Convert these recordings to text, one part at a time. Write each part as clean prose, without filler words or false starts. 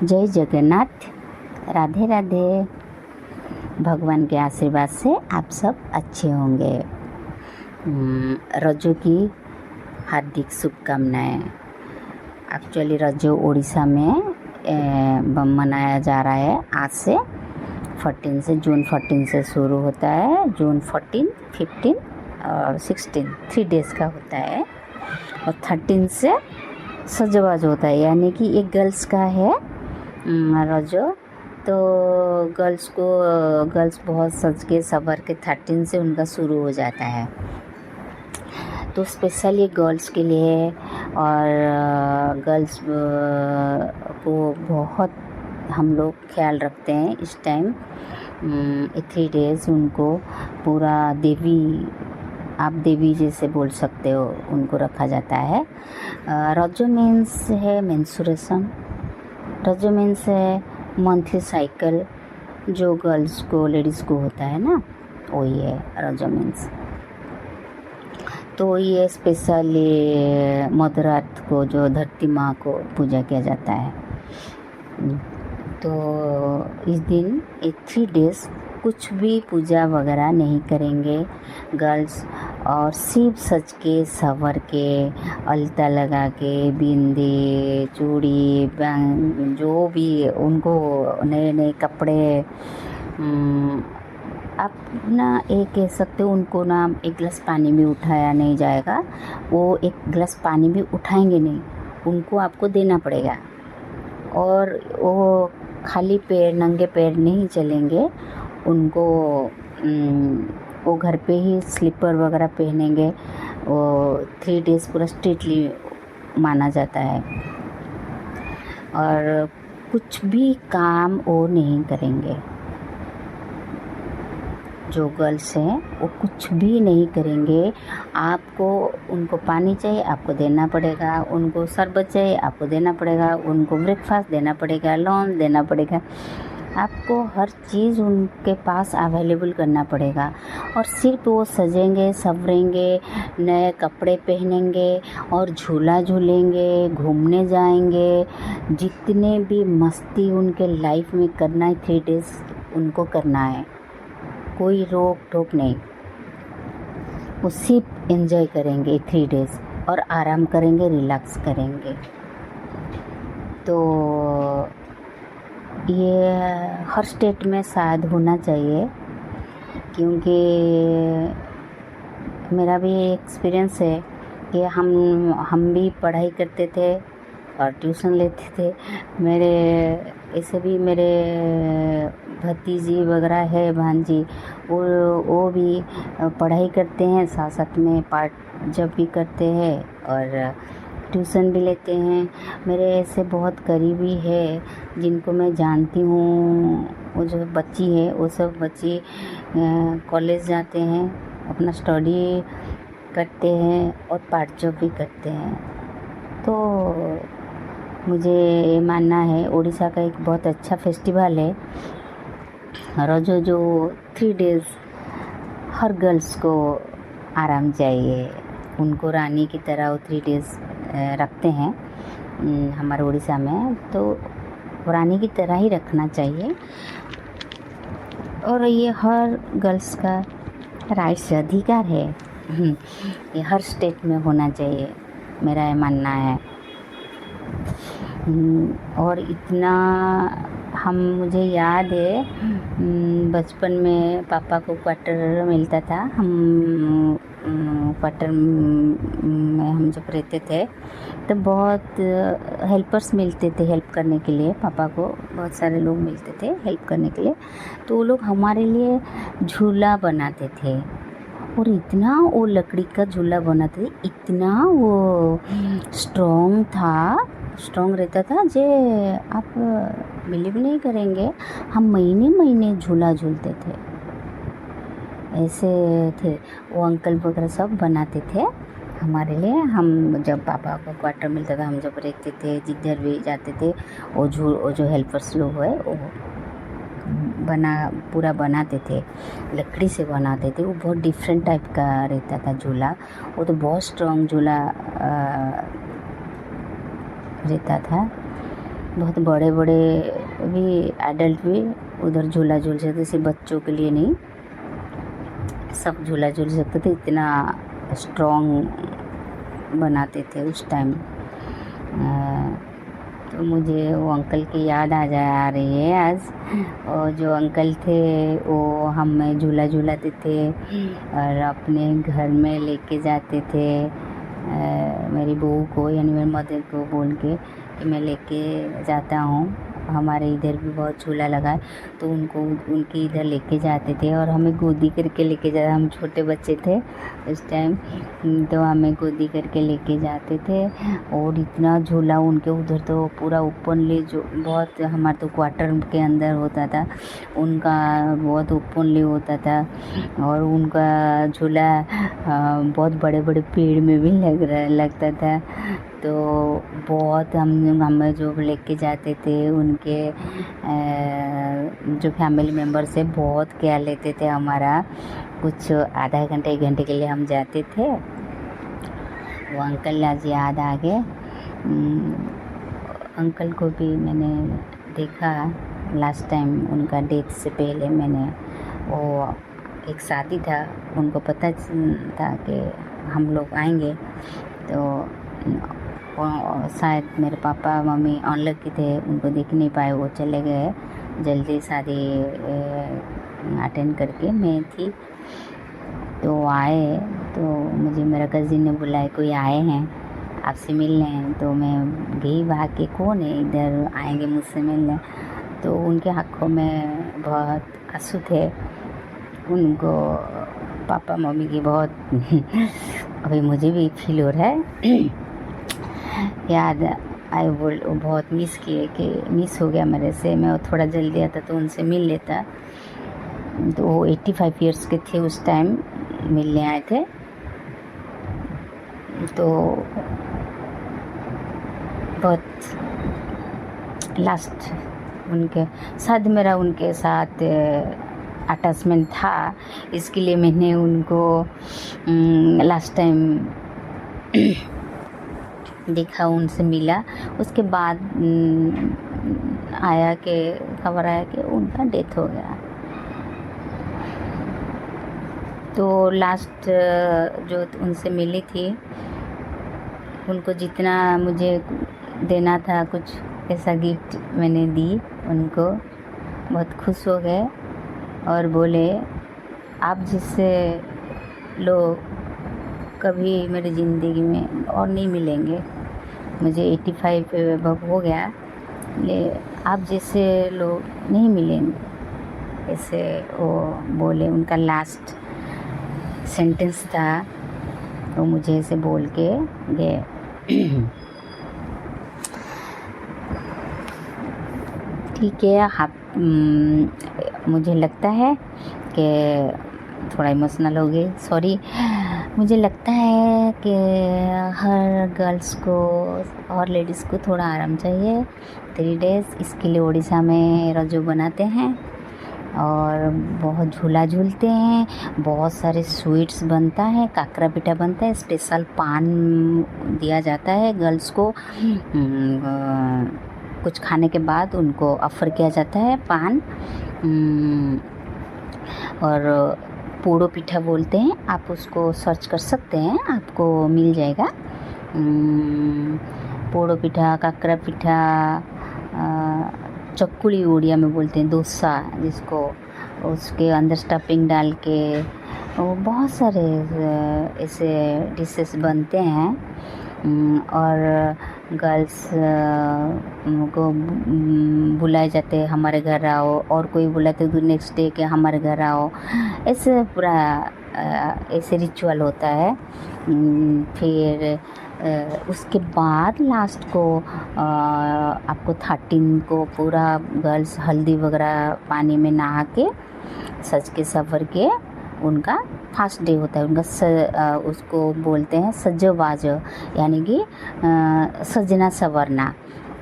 जय जगन्नाथ। राधे राधे। भगवान के आशीर्वाद से आप सब अच्छे होंगे। रजो की हार्दिक शुभकामनाएं। एक्चुअली रजो उड़ीसा में मनाया जा रहा है। आज से 14 से जून 14 से शुरू होता है। जून 14, 15 और 16 3 डेज़ का होता है। और 13 से सजवाज होता है, यानी कि एक गर्ल्स का है रजो। तो गर्ल्स बहुत सज के सवर के 13 से उनका शुरू हो जाता है। तो स्पेशली गर्ल्स के लिए और गर्ल्स को बहुत हम लोग ख्याल रखते हैं इस टाइम। 3 डेज़ उनको पूरा आप देवी जैसे बोल सकते हो, उनको रखा जाता है। रजो मीन्स है मेंस्ट्रुएशन। रजो मीन्स है मंथली साइकिल, जो गर्ल्स को लेडीज़ को होता है ना, वही है रजो मीन्स। तो ये स्पेशली मदर अर्थ को, जो धरती माँ को पूजा किया जाता है। तो इस दिन 3 डेज़ कुछ भी पूजा वगैरह नहीं करेंगे गर्ल्स, और सिर्फ सज के सवर के, अलता लगा के, बिंदी, चूड़ी, जो भी उनको नए नए कपड़े, आप ना कह सकते हो उनको ना एक गिलास पानी भी उठाया नहीं जाएगा। वो एक गिलास पानी भी उठाएंगे नहीं, उनको आपको देना पड़ेगा। और वो खाली पैर, नंगे पैर नहीं चलेंगे। उनको वो घर पे ही स्लीपर वगैरह पहनेंगे। वो 3 डेज़ पूरा स्ट्रिक्टली माना जाता है। और कुछ भी काम वो नहीं करेंगे। जो गर्ल्स हैं वो कुछ भी नहीं करेंगे। आपको उनको पानी चाहिए, आपको देना पड़ेगा। उनको शरबत चाहिए, आपको देना पड़ेगा। उनको ब्रेकफास्ट देना पड़ेगा, लंच देना पड़ेगा। आपको हर चीज़ उनके पास अवेलेबल करना पड़ेगा। और सिर्फ वो सजेंगे, संवरेंगे, नए कपड़े पहनेंगे और झूला झूलेंगे, घूमने जाएंगे। जितने भी मस्ती उनके लाइफ में करना है 3 डेज़ उनको करना है। कोई रोक टोक नहीं। वो सिर्फ एंजॉय करेंगे 3 डेज़ और आराम करेंगे, रिलैक्स करेंगे। तो ये हर स्टेट में शायद होना चाहिए, क्योंकि मेरा भी एक्सपीरियंस है कि हम भी पढ़ाई करते थे और ट्यूशन लेते थे। ऐसे भी मेरे भतीजी वगैरह है, भांजी, वो भी पढ़ाई करते हैं, साथ साथ में पार्ट जॉब भी करते हैं और ट्यूशन भी लेते हैं। मेरे ऐसे बहुत करीबी है जिनको मैं जानती हूँ। वो जो बच्ची है, वो सब बच्ची कॉलेज जाते हैं, अपना स्टडी करते हैं और पार्ट जॉब भी करते हैं। तो मुझे ये मानना है उड़ीसा का एक बहुत अच्छा फेस्टिवल है रजो, जो 3 डेज़ हर गर्ल्स को आराम चाहिए। उनको रानी की तरह वो 3 डेज़ रखते हैं हमारे उड़ीसा में। तो रानी की तरह ही रखना चाहिए। और ये हर गर्ल्स का राइट से अधिकार है। ये हर स्टेट में होना चाहिए, मेरा ये मानना है। और इतना मुझे याद है, बचपन में पापा को क्वार्टर मिलता था। हम क्वार्टर में हम जब रहते थे तो बहुत हेल्पर्स मिलते थे हेल्प करने के लिए। पापा को बहुत सारे लोग मिलते थे हेल्प करने के लिए। तो वो लोग हमारे लिए झूला बनाते थे, और इतना वो लकड़ी का झूला बनाते थे, इतना वो स्ट्रॉन्ग रहता था जे आप बिलीव नहीं करेंगे। हम महीने महीने झूला झूलते थे, ऐसे थे वो। अंकल वगैरह सब बनाते थे हमारे लिए। हम जब पापा को क्वार्टर मिलता था, हम जब रहते थे, जिधर भी जाते थे, वो जो हेल्पर्स लोग है वो पूरा बनाते थे, लकड़ी से बनाते थे। वो बहुत डिफरेंट टाइप का रहता था झूला। वो तो बहुत स्ट्रॉन्ग झूला रहता था। बहुत बड़े बड़े भी एडल्ट भी उधर झूला झूल सकते, सिर्फ बच्चों के लिए नहीं, सब झूला झूल सकते थे, इतना स्ट्रॉन्ग बनाते थे उस टाइम। तो मुझे वो अंकल की याद आ रही है आज। और जो अंकल थे वो हमें झूला झूलाते थे और अपने घर में लेके जाते थे, मेरी बहू को यानी मेरी मदर को बोल के कि मैं लेके जाता हूँ, हमारे इधर भी बहुत झूला लगा है, तो उनको उनके इधर लेके जाते थे और हमें गोदी करके लेके जाते, हम छोटे बच्चे थे उस टाइम, तो हमें गोदी करके लेके जाते थे। और इतना झूला उनके उधर तो पूरा ओपनली, जो बहुत, हमारे तो क्वार्टर के अंदर होता था, उनका बहुत ओपनली होता था। और उनका झूला बहुत बड़े बड़े पेड़ में भी लगता था। तो बहुत हमें जो लेके जाते थे उनके जो फैमिली मेम्बर से बहुत केयर लेते थे हमारा। कुछ आधा घंटे 1 घंटे के लिए हम जाते थे। वो अंकल आज याद आ गए। अंकल को भी मैंने देखा लास्ट टाइम, उनका डेथ से पहले मैंने, वो एक शादी था, उनको पता था कि हम लोग आएंगे, तो शायद मेरे पापा मम्मी ऑन लकी थे, उनको देख नहीं पाए, वो चले गए जल्दी शादी अटेंड करके। मैं थी तो आए, तो मुझे मेरा कज़िन ने बुलाया, कोई आए हैं आपसे मिलने हैं, तो मैं गई वहाँ के, कौन है इधर आएंगे मुझसे मिलने। तो उनके आँखों में बहुत आंसू थे, उनको पापा मम्मी की बहुत अभी मुझे भी फील हो रहा है याद आई। वो बहुत मिस किए कि मिस हो गया मेरे से, मैं थोड़ा जल्दी आता तो उनसे मिल लेता। तो वो 85 ईयर्स के थे उस टाइम, मिलने आए थे। तो बहुत लास्ट उनके साथ मेरा उनके साथ अटैचमेंट था, इसके लिए मैंने उनको लास्ट टाइम देखा, उनसे मिला। उसके बाद खबर आया कि उनका डेथ हो गया। तो लास्ट जो उनसे मिली थी, उनको जितना मुझे देना था कुछ ऐसा गिफ्ट मैंने दी उनको, बहुत खुश हो गए और बोले आप जिससे लोग कभी मेरी ज़िंदगी में और नहीं मिलेंगे। मुझे 85 अब हो गया, ले आप जैसे लोग नहीं मिलेंगे, ऐसे वो बोले। उनका लास्ट सेंटेंस था, वो मुझे ऐसे बोल के गए। ठीक है, आप मुझे लगता है कि थोड़ा इमोशनल हो गई, सॉरी। मुझे लगता है कि हर गर्ल्स को और लेडीज़ को थोड़ा आराम चाहिए 3 डेज़। इसके लिए उड़ीसा में रजो बनाते हैं और बहुत झूला झूलते हैं, बहुत सारे स्वीट्स बनता है, काकरा पिठा बनता है, स्पेशल पान दिया जाता है गर्ल्स को। कुछ खाने के बाद उनको ऑफ़र किया जाता है पान। और पोड़ो पिठा बोलते हैं, आप उसको सर्च कर सकते हैं, आपको मिल जाएगा। पोड़ो पिठा, काकरा पिठा, चक्कुली उड़िया में बोलते हैं, डोसा जिसको, उसके अंदर स्टफिंग डाल के वो बहुत सारे ऐसे डिशेस बनते हैं। और गर्ल्स को बुलाए जाते हैं हमारे घर आओ, और कोई बुलाते तो नेक्स्ट डे के हमारे घर आओ, ऐसे पूरा ऐसे रिचुअल होता है। फिर उसके बाद लास्ट को आपको 13 को पूरा गर्ल्स हल्दी वगैरह पानी में नहा के सज के संवर के, उनका फर्स्ट डे होता है उनका। उसको बोलते हैं सजवाज, यानी कि सजना संवरना,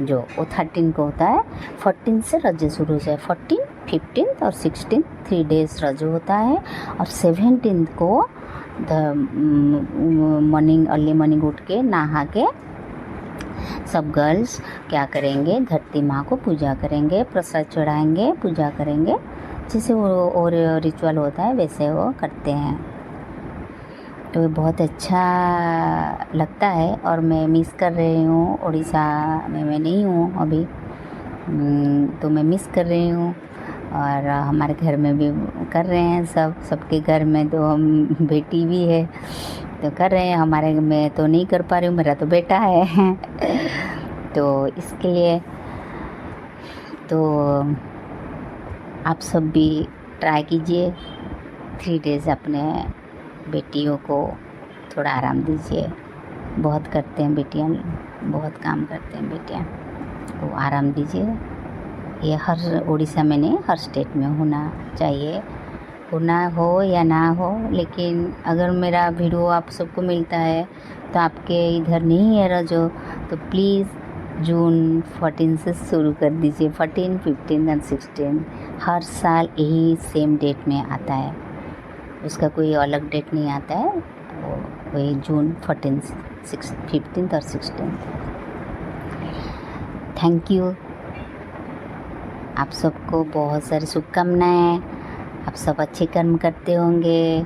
जो वो 13 को होता है। 14 से रजे शुरू हो जाए, 14, 15 और 16 3 डेज़ रजो होता है। और 17 को मॉर्निंग अर्ली मॉर्निंग उठ के नहा के सब गर्ल्स क्या करेंगे, धरती माँ को पूजा करेंगे, प्रसाद चढ़ाएंगे, पूजा करेंगे, जैसे वो और रिचुअल होता है वैसे वो करते हैं। तो ये बहुत अच्छा लगता है और मैं मिस कर रही हूँ। उड़ीसा में मैं नहीं हूँ अभी, तो मैं मिस कर रही हूँ। और हमारे घर में भी कर रहे हैं, सबके घर में तो हम बेटी भी है तो कर रहे हैं। हमारे मैं तो नहीं कर पा रही हूँ, मेरा तो बेटा है तो इसके लिए तो आप सब भी ट्राई कीजिए, 3 डेज़ अपने बेटियों को थोड़ा आराम दीजिए। बहुत करते हैं बेटियाँ, बहुत काम करते हैं बेटियाँ, तो आराम दीजिए। ये हर उड़ीसा में नहीं, हर स्टेट में होना चाहिए, होना हो या ना हो। लेकिन अगर मेरा वीडियो आप सबको मिलता है तो आपके इधर नहीं है रजो, तो प्लीज़ जून 14 से शुरू कर दीजिए। 14, 15 और 16 हर साल यही सेम डेट में आता है, उसका कोई अलग डेट नहीं आता है, वही जून 14, 15 और 16। Thank you. आप सबको बहुत सारी शुभकामनाएँ। आप सब अच्छे कर्म करते होंगे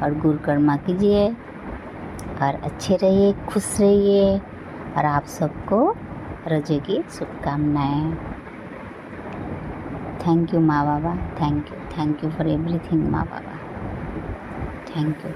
और गुरु कर्मा कीजिए और अच्छे रहिए, खुश रहिए। और आप सबको रजे की शुभकामनाएँ। थैंक यू माँ बाबा, थैंक यू फॉर एवरीथिंग माँ बाबा, थैंक यू।